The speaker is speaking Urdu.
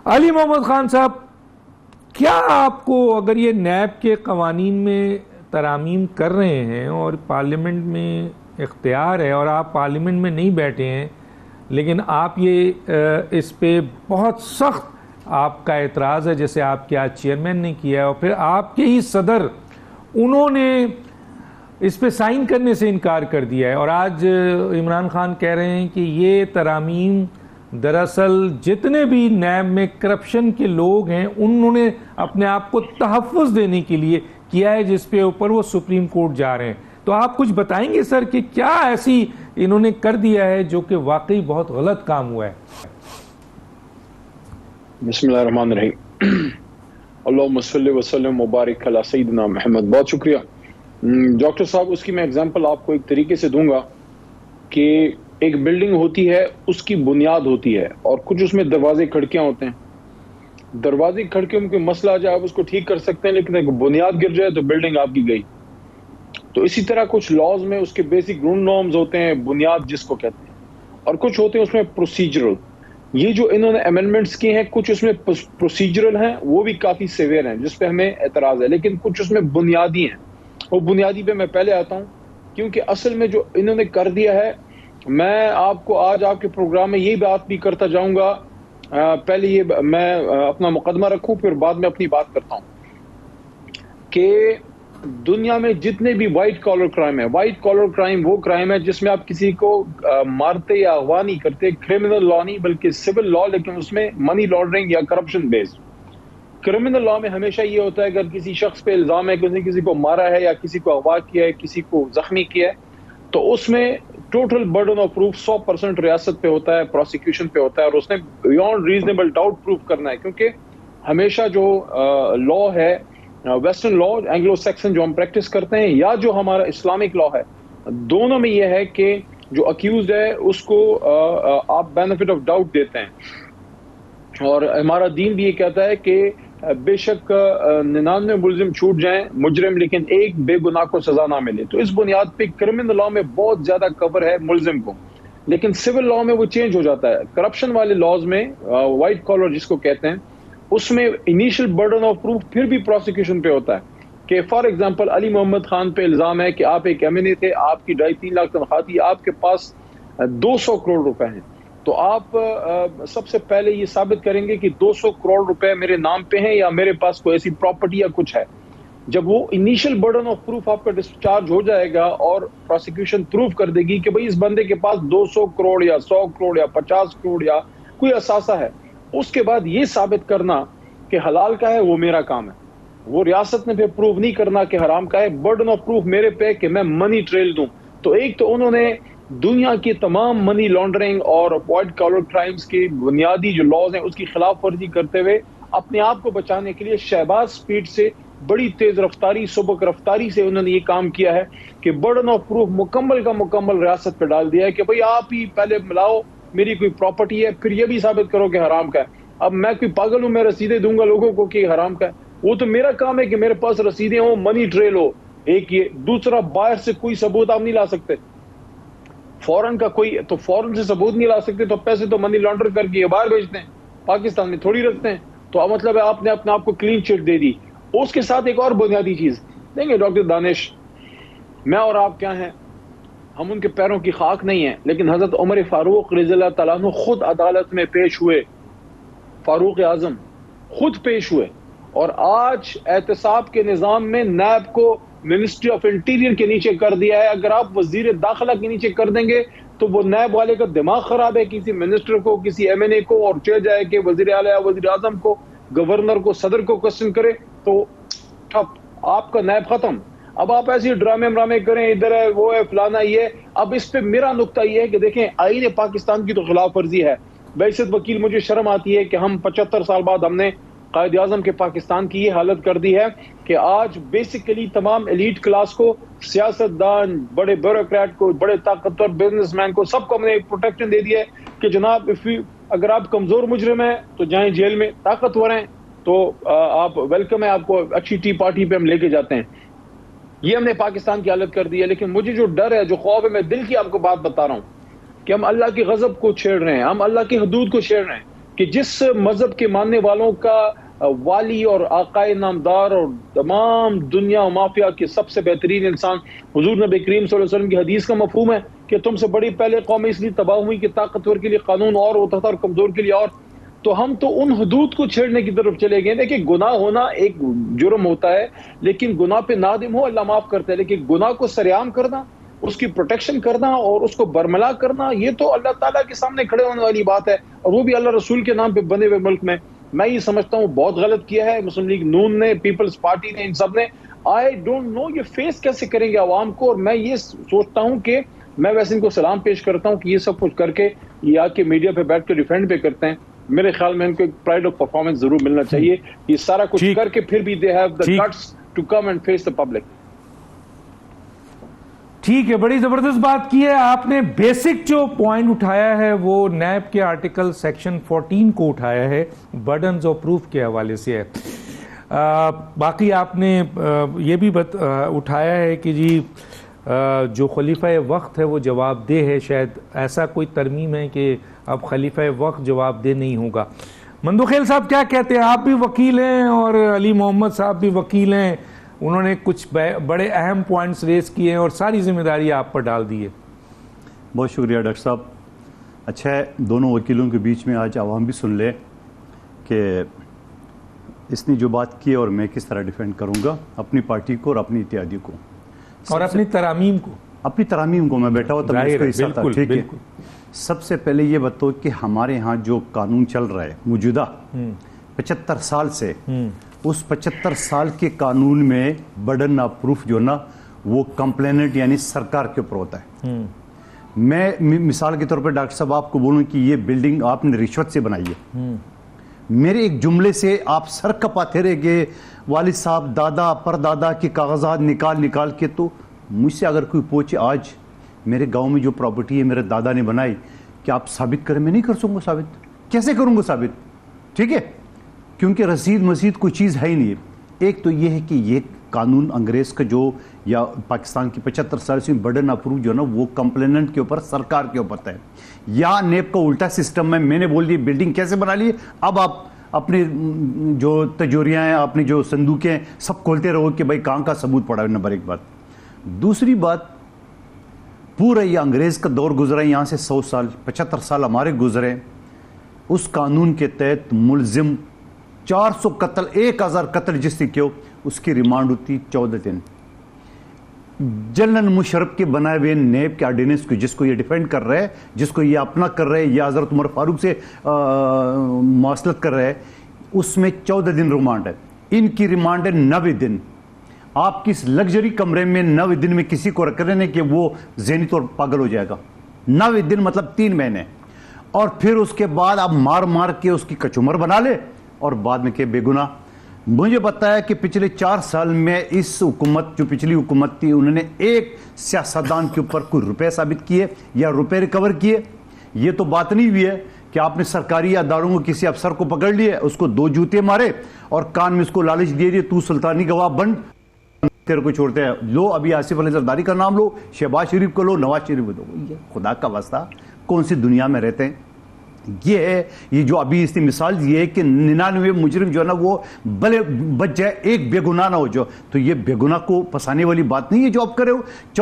علی محمد خان صاحب، کیا آپ کو اگر یہ نیب کے قوانین میں ترامیم کر رہے ہیں اور پارلیمنٹ میں اختیار ہے اور آپ پارلیمنٹ میں نہیں بیٹھے ہیں لیکن آپ یہ اس پہ بہت سخت آپ کا اعتراض ہے جیسے آپ کے آج چیئرمین نے کیا ہے اور پھر آپ کے ہی صدر انہوں نے اس پہ سائن کرنے سے انکار کر دیا ہے اور آج عمران خان کہہ رہے ہیں کہ یہ ترامیم دراصل جتنے بھی نیب میں کرپشن کے لوگ ہیں انہوں نے اپنے آپ کو تحفظ دینے کے لیے کیا ہے جس پہ اوپر وہ سپریم کورٹ جا رہے ہیں. تو آپ کچھ بتائیں گے سر کہ کیا ایسی انہوں نے کر دیا ہے جو کہ واقعی بہت غلط کام ہوا ہے؟ بسم اللہ الرحمن الرحیم. اللہم صلی وسلم مبارک علی سیدنا محمد. بہت شکریہ ڈاکٹر صاحب. اس کی میں اگزامپل آپ کو ایک طریقے سے دوں گا کہ ایک بلڈنگ ہوتی ہے، اس کی بنیاد ہوتی ہے اور کچھ اس میں دروازے کھڑکیاں ہوتے ہیں. دروازے کھڑکیوں میں کوئی مسئلہ آ جائے آپ اس کو ٹھیک کر سکتے ہیں، لیکن اگر بنیاد گر جائے تو بلڈنگ آپ کی گئی. تو اسی طرح کچھ لاز میں اس کے بیسک گراؤنڈ نارمز ہوتے ہیں، بنیاد جس کو کہتے ہیں، اور کچھ ہوتے ہیں اس میں پروسیجرل. یہ جو انہوں نے امینڈمنٹس کی ہیں کچھ اس میں پروسیجرل ہیں، وہ بھی کافی سیویئر ہیں جس پہ ہمیں اعتراض ہے، لیکن کچھ اس میں بنیادی ہیں. وہ بنیادی پہ میں پہلے آتا ہوں کیونکہ اصل میں جو انہوں نے کر دیا ہے، میں آپ کو آج آپ کے پروگرام میں یہی بات بھی کرتا جاؤں گا. پہلے یہ میں اپنا مقدمہ رکھوں پھر بعد میں اپنی بات کرتا ہوں کہ دنیا میں جتنے بھی وائٹ کالر کرائم ہے، وائٹ کالر کرائم وہ کرائم ہے جس میں آپ کسی کو مارتے یا اغوا نہیں کرتے، کرمنل لا نہیں بلکہ سول لا، لیکن اس میں منی لانڈرنگ یا کرپشن بیسڈ. کرمنل لا میں ہمیشہ یہ ہوتا ہے اگر کسی شخص پہ الزام ہے کہ کسی کو مارا ہے یا کسی کو اغوا کیا ہے، کسی کو زخمی کیا ہے، تو اس میں ٹوٹل برڈن آف پروف 100% ریاست پہ ہوتا ہے، پروسیکیوشن پہ ہوتا ہے، اور اس نے بیونڈ ریزنیبل ڈاؤٹ پروف کرنا ہے. کیونکہ ہمیشہ جو لا ہے، ویسٹرن لا، اینگلو سیکسن جو ہم پریکٹس کرتے ہیں، یا جو ہمارا اسلامک لا ہے، دونوں میں یہ ہے کہ جو اکیوزڈ ہے اس کو آپ بینیفٹ آف ڈاؤٹ دیتے ہیں. اور ہمارا دین بھی یہ کہتا ہے کہ بے شک 99 ملزم چھوٹ جائیں مجرم لیکن ایک بے گناہ کو سزا نہ ملے. تو اس بنیاد پہ کرمنل لا میں بہت زیادہ کور ہے ملزم کو، لیکن سول لا میں وہ چینج ہو جاتا ہے. کرپشن والے لاز میں وائٹ کالر جس کو کہتے ہیں، اس میں انیشل برڈن آف پروف پھر بھی پروسیکیوشن پہ ہوتا ہے. کہ فار ایگزامپل علی محمد خان پہ الزام ہے کہ آپ ایک ایم این اے تھے، آپ کی 2.5-3 لاکھ تنخواہ تھی، آپ کے پاس 200 کروڑ روپے ہیں. تو آپ سب سے پہلے یہ ثابت کریں گے کہ 200 کروڑ روپے میرے نام پہ ہیں یا میرے پاس کوئی ایسی پراپرٹی یا کچھ ہے. جب وہ انیشل برڈن آف پروف آپ کا ڈسچارج ہو جائے گا اور پروسیکیوشن پروف کر دے گی کہ بھئی اس بندے کے پاس 200 کروڑ یا 100 کروڑ یا 50 کروڑ یا کوئی اثاثہ ہے، اس کے بعد یہ ثابت کرنا کہ حلال کا ہے وہ میرا کام ہے. وہ ریاست نے پھر پروف نہیں کرنا کہ حرام کا ہے. برڈن آف پروف میرے پہ کہ میں منی ٹریل دوں. تو ایک تو انہوں نے دنیا کی تمام منی لانڈرنگ اور وائٹ کالر کرائمز کی بنیادی جو لاز ہیں اس کی خلاف ورزی کرتے ہوئے اپنے آپ کو بچانے کے لیے شہباز سپیڈ سے، بڑی تیز رفتاری، سبک رفتاری سے انہوں نے یہ کام کیا ہے کہ برڈن آف پروف مکمل کا مکمل ریاست پہ ڈال دیا ہے کہ بھئی آپ ہی پہلے ملاؤ میری کوئی پراپرٹی ہے، پھر یہ بھی ثابت کرو کہ حرام کا ہے. اب میں کوئی پاگل ہوں میں رسیدیں دوں گا لوگوں کو کہ حرام کا ہے؟ وہ تو میرا کام ہے کہ میرے پاس رسیدیں ہوں، منی ٹریل ہو. ایک یہ. دوسرا، باہر سے کوئی ثبوت آپ نہیں لا سکتے. فورن کا کوئی تو فورن سے ثبوت نہیں لا سکتے تو پیسے تو منی لانڈر کر کے باہر بھیجتے ہیں، پاکستان میں تھوڑی رکھتے ہیں. تو مطلب ہے آپ نے اپنے آپ کو کلین چٹ دے دی. اس کے ساتھ ایک اور بنیادی چیز دیں گے ڈاکٹر دانش، میں اور آپ کیا ہیں، ہم ان کے پیروں کی خاک نہیں ہیں، لیکن حضرت عمر فاروق رضی اللہ تعالیٰ عنہ خود عدالت میں پیش ہوئے، فاروق اعظم خود پیش ہوئے. اور آج احتساب کے نظام میں نیب کو منسٹری آف انٹیریئر کے نیچے کر دیا ہے. اگر آپ وزیر داخلہ کے نیچے کر دیں گے تو وہ نیب والے کا دماغ خراب ہے، کسی منسٹر کو، کسی ایم این اے کو، اور چل جائے کہ وزیر اعلیٰ، وزیر اعظم کو، گورنر کو، صدر کو کوسچن کرے تو ٹھپ، آپ کا نیب ختم. اب آپ ایسے ڈرامے کریں، ادھر ہے وہ ہے فلانا یہ. اب اس پہ میرا نقطہ یہ ہے کہ دیکھیں آئین پاکستان کی تو خلاف ورزی ہے. بحیثیت وکیل مجھے شرم آتی ہے کہ ہم 75 سال بعد ہم نے قائد اعظم کے پاکستان کی یہ حالت کر دی ہے کہ آج بیسیکلی تمام ایلیٹ کلاس کو، سیاستدان، بڑے بیوروکریٹ کو، بڑے طاقتور بزنس مین کو، سب کو ہم نے پروٹیکشن دے دیا ہے کہ جناب اگر آپ کمزور مجرم ہیں تو جائیں جیل میں، طاقتور ہیں تو آپ ویلکم ہے، آپ کو اچھی ٹی پارٹی پہ ہم لے کے جاتے ہیں. یہ ہم نے پاکستان کی حالت کر دی ہے. لیکن مجھے جو ڈر ہے، جو خوف ہے، میں دل کی آپ کو بات بتا رہا ہوں کہ ہم اللہ کے غضب کو چھیڑ رہے ہیں، ہم اللہ کی حدود کو چھیڑ رہے ہیں. کہ جس مذہب کے ماننے والوں کا والی اور آقائے نامدار اور تمام دنیا و مافیا کے سب سے بہترین انسان حضور نبی کریم صلی اللہ علیہ وسلم کی حدیث کا مفہوم ہے کہ تم سے بڑی پہلے قوم اس لیے تباہ ہوئی کہ طاقتور کے لیے قانون اور ہوتا تھا اور کمزور کے لیے اور. تو ہم تو ان حدود کو چھیڑنے کی طرف چلے گئے. دیکھیں گناہ ہونا ایک جرم ہوتا ہے, لیکن گناہ پہ نادم ہو اللہ معاف کرتا ہے, لیکن گناہ کو سرعام کرنا, اس کی پروٹیکشن کرنا اور اس کو برملا کرنا, یہ تو اللہ تعالیٰ کے سامنے کھڑے ہونے والی بات ہے, اور وہ بھی اللہ رسول کے نام پہ بنے ہوئے ملک میں. میں یہ سمجھتا ہوں بہت غلط کیا ہے مسلم لیگ نون نے, پیپلز پارٹی نے, ان سب نے. آئی ڈونٹ نو یہ فیس کیسے کریں گے عوام کو, اور میں یہ سوچتا ہوں کہ میں ویسے ان کو سلام پیش کرتا ہوں کہ یہ سب کچھ کر کے یہ آ کے میڈیا پہ بیٹھ کے ڈیفینڈ پہ کرتے ہیں. میرے خیال میں ان کو ایک پرائڈ آف پرفارمنس ضرور ملنا چاہیے. یہ سارا کچھ کر کے پھر بھی they have the guts to come and face the public. ٹھیک ہے, بڑی زبردست بات کی ہے آپ نے. بیسک جو پوائنٹ اٹھایا ہے وہ نیب کے آرٹیکل سیکشن 14 کو اٹھایا ہے, برڈنز آف پروف کے حوالے سے ہے. باقی آپ نے یہ بھی اٹھایا ہے کہ جی جو خلیفہ وقت ہے وہ جواب دہ ہے. شاید ایسا کوئی ترمیم ہے کہ اب خلیفہ وقت جواب دہ نہیں ہوگا. مندوخیل صاحب کیا کہتے ہیں؟ آپ بھی وکیل ہیں اور علی محمد صاحب بھی وکیل ہیں, انہوں نے کچھ بڑے اہم پوائنٹس ریز کیے ہیں اور ساری ذمہ داری آپ پر ڈال دی ہے. بہت شکریہ ڈاکٹر صاحب. اچھا ہے دونوں وکیلوں کے بیچ میں آج عوام بھی سن لے کہ اس نے جو بات کی اور میں کس طرح ڈیفینڈ کروں گا اپنی پارٹی کو اور اپنی اتحادی کو اور اپنی ترامیم کو. اپنی ترامیم کو میں بیٹھا ہوا تھا, اس کو حصہ تھا. ٹھیک ہے, سب سے پہلے یہ بتاؤ کہ ہمارے ہاں جو قانون چل رہا ہے موجودہ 75 سال سے, اس 75 سال کے قانون میں برڈن آف پروف جو نا وہ کمپلیننٹ یعنی سرکار کے اوپر ہوتا ہے. میں مثال کے طور پہ ڈاکٹر صاحب آپ کو بولوں کہ یہ بلڈنگ آپ نے رشوت سے بنائی ہے, میرے ایک جملے سے آپ سر کپاتے رہے گے والد صاحب دادا پردادا کے کاغذات نکال کے. تو مجھ سے اگر کوئی پوچھے آج میرے گاؤں میں جو پراپرٹی ہے میرے دادا نے بنائی, کہ آپ ثابت کریں, میں نہیں کر سکوں گا ثابت. کیسے کروں گا ثابت؟ ٹھیک ہے, کیونکہ رسید مسید کوئی چیز ہے ہی نہیں. ایک تو یہ ہے کہ یہ قانون انگریز کا جو یا پاکستان کی 75 سال سے برڈن آف پروف جو ہے نا وہ کمپلیننٹ کے اوپر سرکار کے اوپر ہے. یا نیب کا الٹا سسٹم ہے, میں نے بول دی بلڈنگ کیسے بنا لی, اب آپ اپنے جو تجوریاں ہیں اپنی جو صندوقیں ہیں سب کھولتے رہو کہ بھائی کہاں کا ثبوت پڑا ہے. نمبر ایک بات. دوسری بات, پورا یہ انگریز کا دور گزرا ہے, یہاں سے 100 سال 75 سال ہمارے گزرے. اس قانون کے تحت ملزم 400 قتل 1000 قتل جس نے کیوں اس کی ریمانڈ ہوتی 14 دن. جنرل مشرف کے بنائے ہوئے نیب کے آرڈیننس کو جس کو یہ ڈیفینڈ کر رہے ہیں, جس کو یہ اپنا کر رہے ہیں یا حضرت عمر فاروق سے مواصلت کر رہے ہیں, اس میں 14 دن ریمانڈ ہے. ان کی ریمانڈ ہے 90 دن. آپ کس لگژری کمرے میں 90 دن میں کسی کو رکھ رہے ہیں کہ وہ ذہنی طور پر پاگل ہو جائے گا. 90 دن مطلب 3 مہینے. اور پھر اس کے بعد آپ مار کے اس کی کچمر بنا لے اور بعد میں کہ بے گناہ. مجھے بتایا کہ پچھلے 4 سال میں اس حکومت جو پچھلی حکومت تھی انہوں نے ایک سیاستدان کے اوپر کوئی روپے ثابت کیے یا روپے ریکور کیے. یہ تو بات نہیں ہوئی ہے کہ آپ نے سرکاری اداروں کو کسی افسر کو پکڑ لیے, اس کو 2 جوتے مارے اور کان میں اس کو لالچ دے دیے تو سلطانی گواہ بن, تیرے کو چھوڑتے ہیں. لو ابھی آصف علی زرداری کا نام لو, شہباز شریف کو لو, نواز شریف کو دو. خدا کا واسطہ کون سی دنیا میں رہتے ہیں؟ یہ ہے یہ جو ابھی اس کی مثال یہ ہے کہ 99 مجرم جو ہے نا وہ بلے بچ جائے, ایک بے گناہ نہ ہو جو, تو یہ بے گناہ کو پھنسانے والی بات نہیں ہے جو آپ کرے ہو.